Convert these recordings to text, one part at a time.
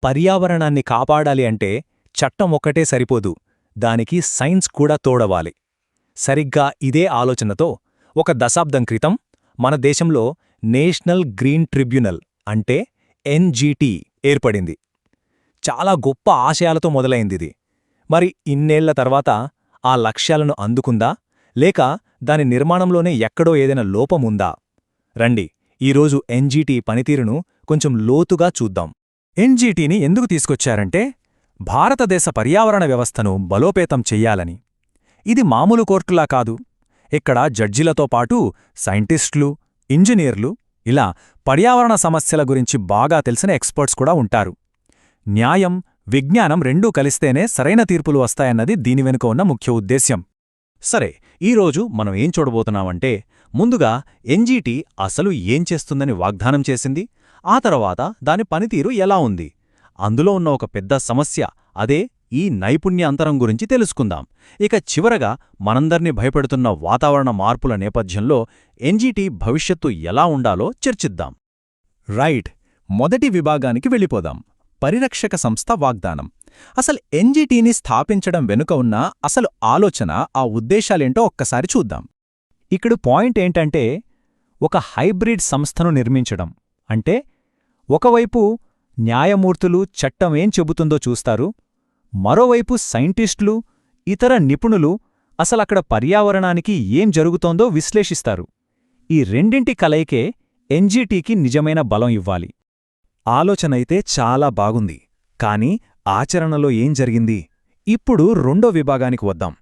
పర్యావరణాన్ని కాపాడాలి అంటే చట్టం ఒక్కటే సరిపోదు, దానికి సైన్స్ కూడా తోడవాలి. సరిగ్గా ఇదే ఆలోచనతో ఒక దశాబ్దం క్రితం మన దేశంలో నేషనల్ గ్రీన్ ట్రిబ్యునల్ అంటే ఎన్జీటీ ఏర్పడింది. చాలా గొప్ప ఆశయాలతో మొదలైందిది. మరి ఇన్నేళ్ల తర్వాత ఆ లక్ష్యాలను అందుకుందా, లేక దాని నిర్మాణంలోనే ఎక్కడో ఏదైనా లోపముందా? రండి, ఈరోజు ఎన్జీటీ పనితీరును కొంచెం లోతుగా చూద్దాం. ఎన్జీటీని ఎందుకు తీసుకొచ్చారంటే భారతదేశ పర్యావరణ వ్యవస్థను బలోపేతం చెయ్యాలని. ఇది మామూలు కోర్టులా కాదు. ఇక్కడ జడ్జిలతో పాటు సైంటిస్టులు, ఇంజనీర్లు, ఇలా పర్యావరణ సమస్యల గురించి బాగా తెలిసిన ఎక్స్పర్ట్స్ కూడా ఉంటారు. న్యాయం, విజ్ఞానం రెండూ కలిస్తేనే సరైన తీర్పులు వస్తాయన్నది దీని వెనుక ఉన్న ముఖ్య ఉద్దేశ్యం. సరే, ఈరోజు మనం ఏం చూడబోతున్నామంటే ముందుగా ఎన్జీటీ అసలు ఏం చేస్తుందని వాగ్దానం చేసింది, ఆ తర్వాత దాని పనితీరు ఎలా ఉంది, అందులో ఉన్న ఒక పెద్ద సమస్య, అదే ఈ నైపుణ్య అంతరం గురించి తెలుసుకుందాం. ఇక చివరగా మనందర్నీ భయపెడుతున్న వాతావరణ మార్పుల నేపథ్యంలో ఎన్జీటీ భవిష్యత్తు ఎలా ఉండాలో చర్చిద్దాం. రైట్, మొదటి విభాగానికి వెళ్ళిపోదాం. పరిరక్షక సంస్థ వాగ్దానం. అసలు ఎన్జీటీని స్థాపించడం వెనుక ఉన్న అసలు ఆలోచన, ఆ ఉద్దేశాలేంటో ఒక్కసారి చూద్దాం. ఇక్కడ పాయింట్ ఏంటంటే ఒక హైబ్రిడ్ సంస్థను నిర్మించడం. అంటే ఒకవైపు న్యాయమూర్తులు చట్టం ఏం చెబుతుందో చూస్తారు, మరోవైపు సైంటిస్టులు, ఇతర నిపుణులు అసలక్కడ పర్యావరణానికి ఏం జరుగుతోందో విశ్లేషిస్తారు. ఈ రెండింటి కలయికే ఎన్జీటీకి నిజమైన బలం ఇవ్వాలి. ఆలోచనైతే చాలా బాగుంది, కానీ ఆచరణలో ఏం జరిగింది? ఇప్పుడు రెండో విభాగానికి వద్దాం.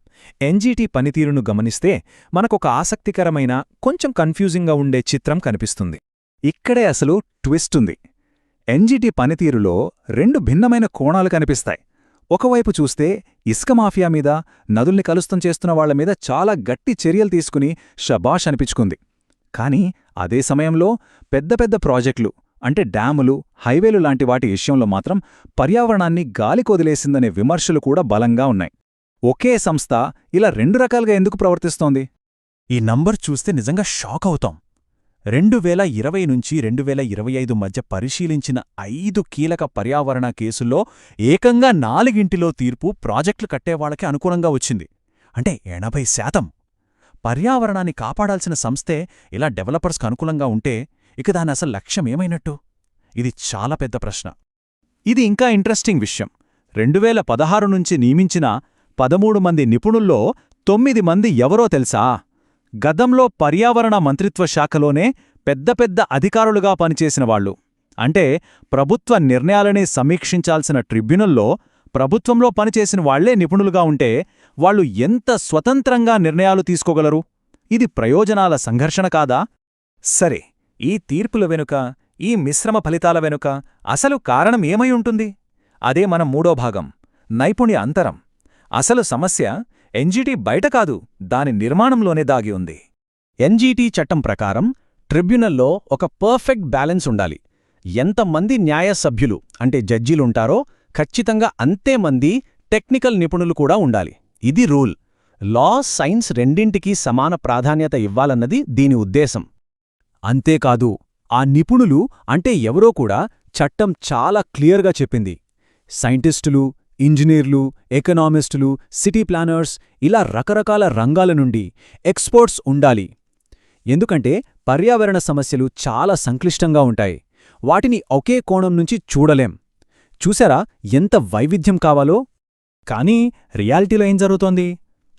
ఎన్జీటీ పనితీరును గమనిస్తే మనకొక ఆసక్తికరమైన, కొంచెం కన్ఫ్యూజింగ్గా ఉండే చిత్రం కనిపిస్తుంది. ఇక్కడే అసలు ట్విస్టుంది. ఎన్జీటీ పనితీరులో రెండు భిన్నమైన కోణాలు కనిపిస్తాయి. ఒకవైపు చూస్తే ఇసుక మాఫియా మీద, నదుల్ని కలుషితం చేస్తున్న వాళ్లమీద చాలా గట్టి చర్యలు తీసుకుని షబాష్ అనిపించుకుంది. కానీ అదే సమయంలో పెద్ద పెద్ద ప్రాజెక్టులు అంటే డ్యాములు, హైవేలు లాంటి వాటి విషయంలో మాత్రం పర్యావరణాన్ని గాలికొదిలేసిందనే విమర్శలు కూడా బలంగా ఉన్నాయి. ఒకే సంస్థ ఇలా రెండు రకాలుగా ఎందుకు ప్రవర్తిస్తోంది? ఈ నంబర్ చూస్తే నిజంగా షాక్ అవుతాం. 2020 నుంచి 2025 మధ్య పరిశీలించిన 5 కీలక పర్యావరణ కేసుల్లో ఏకంగా 4 తీర్పు ప్రాజెక్టులు కట్టేవాళ్లకి అనుకూలంగా వచ్చింది. అంటే 80%. పర్యావరణాన్ని కాపాడాల్సిన సంస్థే ఇలా డెవలపర్స్కు అనుకూలంగా ఉంటే ఇక దాని అసలు లక్ష్యమేమైనట్టు? ఇది చాలా పెద్ద ప్రశ్న. ఇది ఇంకా ఇంట్రెస్టింగ్ విషయం. 2016 నుంచి నియమించిన 13 మంది నిపుణుల్లో 9 మంది ఎవరో తెలుసా? గతంలో పర్యావరణ మంత్రిత్వ శాఖలోనే పెద్ద పెద్ద అధికారులుగా పనిచేసినవాళ్లు. అంటే ప్రభుత్వ నిర్ణయాలనే సమీక్షించాల్సిన ట్రిబ్యునల్లో ప్రభుత్వంలో పనిచేసిన వాళ్లే నిపుణులుగా ఉంటే వాళ్లు ఎంత స్వతంత్రంగా నిర్ణయాలు తీసుకోగలరు? ఇది ప్రయోజనాల సంఘర్షణ కాదా? సరే, ఈ తీర్పుల వెనుక, ఈ మిశ్రమ ఫలితాల వెనుక అసలు కారణం ఏమై ఉంటుంది? అదే మన మూడో భాగం, నైపుణ్య అంతరం. అసలు సమస్య ఎన్జీటీ బయట కాదు, దాని నిర్మాణంలోనే దాగి ఉంది. ఎన్జీటీ చట్టం ప్రకారం ట్రిబ్యునల్లో ఒక పర్ఫెక్ట్ బ్యాలెన్స్ ఉండాలి. ఎంతమంది న్యాయ సభ్యులు అంటే జడ్జీలుంటారో ఖచ్చితంగా అంతేమంది టెక్నికల్ నిపుణులు కూడా ఉండాలి. ఇది రూల్. లా, సైన్స్ రెండింటికీ సమాన ప్రాధాన్యత ఇవ్వాలన్నది దీని ఉద్దేశం. అంతేకాదు, ఆ నిపుణులు అంటే ఎవరో కూడా చట్టం చాలా క్లియర్గా చెప్పింది. సైంటిస్టులు, ఇంజనీర్లు, ఎకనామిస్టులు, సిటీ ప్లానర్స్, ఇలా రకరకాల రంగాల నుండి ఎక్స్పర్ట్స్ ఉండాలి. ఎందుకంటే పర్యావరణ సమస్యలు చాలా సంక్లిష్టంగా ఉంటాయి. వాటిని ఒకే కోణం నుంచి చూడలేం. చూసారా ఎంత వైవిధ్యం కావాలో? కానీ రియాలిటీలో ఏం జరుగుతోంది?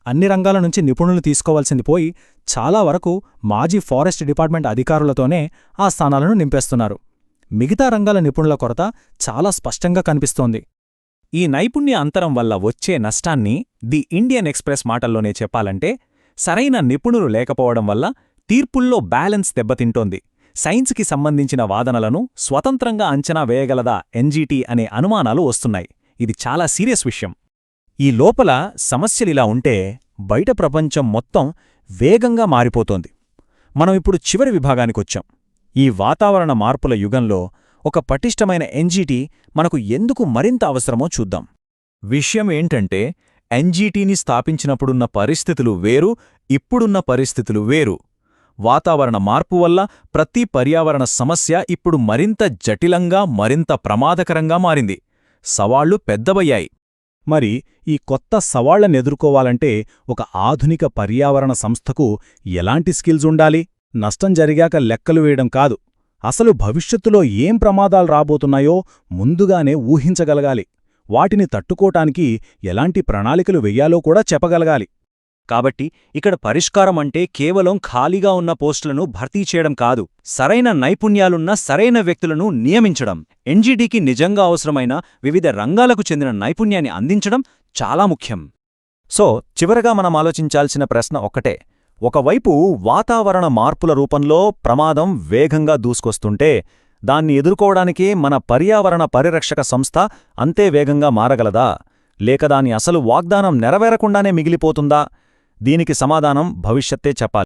అన్ని రంగాల నుంచి నిపుణులు తీసుకోవాల్సింది పోయి చాలా వరకు మాజీ ఫారెస్ట్ డిపార్ట్మెంట్ అధికారులతోనే ఆ స్థానాలను నింపేస్తున్నారు. మిగతా రంగాల నిపుణుల కొరత చాలా స్పష్టంగా కనిపిస్తోంది. ఈ నైపుణ్య అంతరం వల్ల వచ్చే నష్టాన్ని ది ఇండియన్ ఎక్స్‌ప్రెస్ మాటల్లోనే చెప్పాలంటే, సరైన నిపుణులు లేకపోవడం వల్ల తీర్పుల్లో బ్యాలెన్స్ దెబ్బతింటోంది. సైన్స్కి సంబంధించిన వాదనలను స్వతంత్రంగా అంచనా వేయగలదా ఎన్జీటీ అనే అనుమానాలు వస్తున్నాయి. ఇది చాలా సీరియస్ విషయం. ఈ లోపల సమస్యలిలా ఉంటే బయట ప్రపంచం మొత్తం వేగంగా మారిపోతోంది. మనం ఇప్పుడు చివరి విభాగానికొచ్చాం. ఈ వాతావరణ మార్పుల యుగంలో ఒక పటిష్టమైన ఎన్జీటీ మనకు ఎందుకు మరింత అవసరమో చూద్దాం. విషయం ఏంటంటే, ఎన్జీటీని స్థాపించినప్పుడున్న పరిస్థితులు వేరు, ఇప్పుడున్న పరిస్థితులు వేరు. వాతావరణ మార్పు వల్ల ప్రతి పర్యావరణ సమస్య ఇప్పుడు మరింత జటిలంగా, మరింత ప్రమాదకరంగా మారింది. సవాళ్లు పెద్దవయ్యాయి. మరి ఈ కొత్త సవాళ్లనెదుర్కోవాలంటే ఒక ఆధునిక పర్యావరణ సంస్థకు ఎలాంటి స్కిల్స్ ఉండాలి? నష్టం జరిగాక లెక్కలు వేయడం కాదు, అసలు భవిష్యత్తులో ఏం ప్రమాదాలు రాబోతున్నాయో ముందుగానే ఊహించగలగాలి. వాటిని తట్టుకోటానికి ఎలాంటి ప్రణాళికలు వెయ్యాలో కూడా చెప్పగలగాలి. కాబట్టి ఇక్కడ పరిష్కారం అంటే కేవలం ఖాళీగా ఉన్న పోస్టులను భర్తీ చేయడం కాదు, సరైన నైపుణ్యాలున్న సరైన వ్యక్తులను నియమించడం. ఎన్జీడీకి నిజంగా అవసరమైన వివిధ రంగాలకు చెందిన నైపుణ్యాన్ని అందించడం చాలా ముఖ్యం. సో చివరగా మనం ఆలోచించాల్సిన ప్రశ్న ఒక్కటే. ఒకవైపు వాతావరణ మార్పుల రూపంలో ప్రమాదం వేగంగా దూసుకొస్తుంటే దాన్ని ఎదుర్కోవడానికి మన పర్యావరణ పరిరక్షక సంస్థ అంతే వేగంగా మారగలదా, లేక దాని అసలు వాగ్దానం నెరవేరకుండానే మిగిలిపోతుందా? దీనికి సమాధానం భవిష్యత్తే చెప్పాలి.